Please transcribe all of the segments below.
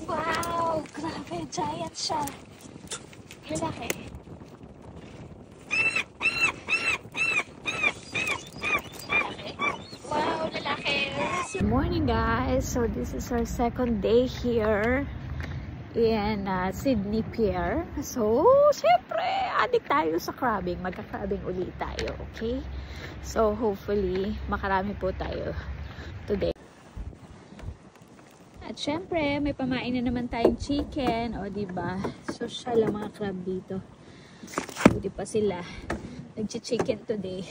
Wow! Grabe, giant siya. Lalaki. Wow, lalaki. Good morning, guys. So this is our second day here in Sydney Pier. So, syempre, adik tayo sa crabbing. Magka-crabbing ulit tayo, okay? So, hopefully, makarami po tayo today. At syempre, may pamain na naman tayong chicken. O, diba? Social ang mga crab dito. Hindi pa sila nag-chicken today.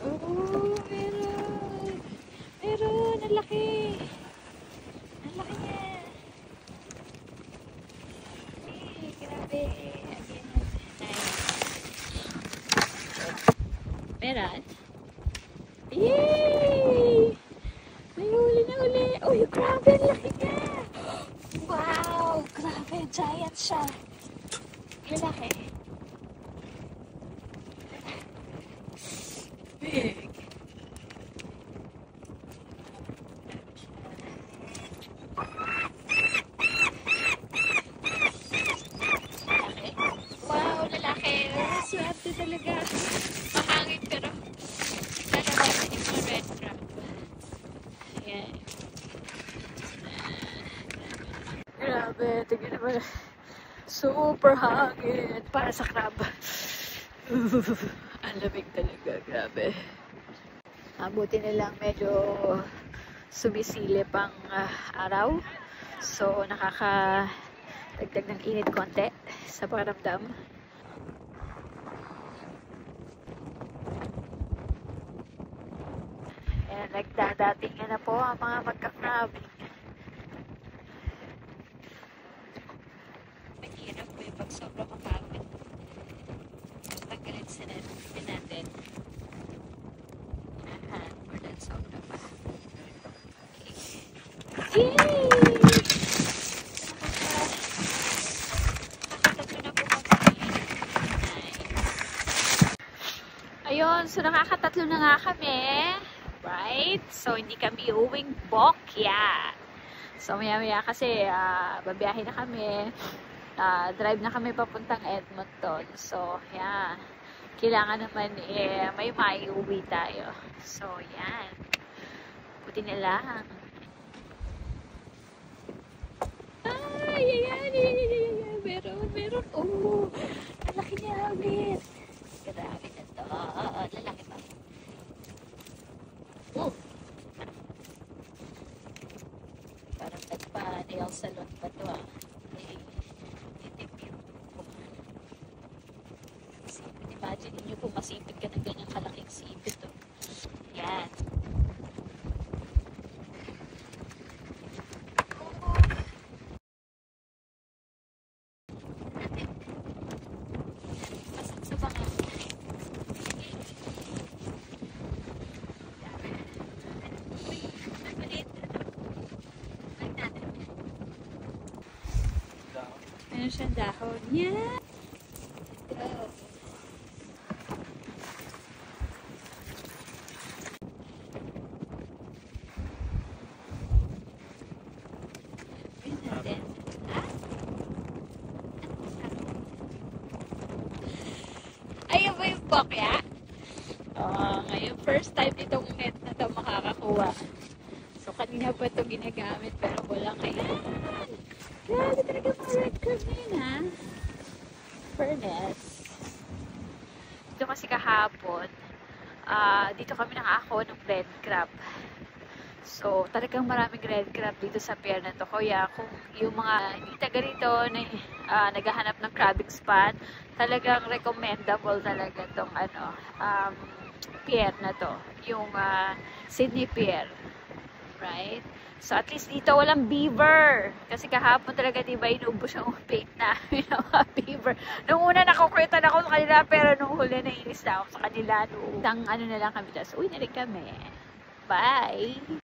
Oh, meron. Meron. Ang laki. Ang laki niya. Grabe. Meron. Yay! May huli na uli. Uy, grabe. Ang laki niya. Wow! Grabe. Giant siya. Lalaki. Big. Wow, lalaki. Swerte talaga. Mahangin pero lalabasan yung mga red crab. Ayan. Grabe. Tingnan naman. Super hangin. Para sa crab. Ang lamig talaga. Grabe. Buti na lang medyo sumisilip ang araw. So, nakakadagdag ng init konti sa pakiramdam. Ayan, nagdadating na po ang mga magka-crabbing. Mahirap po yung pag sobrang mapagod. Tanggalin sa natin. Or then sobra pa. Okay. Yay! Ayun, so nakakatatlo na nga kami. Right? So, hindi kami uwing bokya. So, maya-maya kasi babiyahin na kami. Drive na kami papuntang Edmonton. So, yan. Kailangan naman may maiuwi tayo. So, yan. Buti na lang. Ay, ayan. Meron. Oh, lalaki niya ulit. Grabe na to. Lalaki pa. Oh. Parang nagpa-nail salon pa to Imagine niyo kung masipit ka ng ganyang kalaking sipit to. Yan. Meron siyang dahon. Yeah! Go! Ayun ba yung bokya? Ngayon, first time itong net na ito makakakuha. So, kanina pa ito ginagamit pero walang ayan. Grabe talaga mga red crab na yun, ha? Furnace. Dito kasi kahapon, dito kami nakakakuha ng red crab. So, talagang maraming red crab dito sa pier na to. Kaya kung yung mga hindi taga rito na naghahanap ng crabbing spot, talagang recommendable talaga tong pier na to. Yung Sydney Pier. Right? So, at least dito walang beaver. Kasi kahapon talaga, diba, inubos yung bait namin ng mga beaver. Nung una, nakukwitan ako sa kanila, pero nung huli, nainis na ako sa kanila. Nung na lang kami. Tapos, uwi na rin kami. Bye!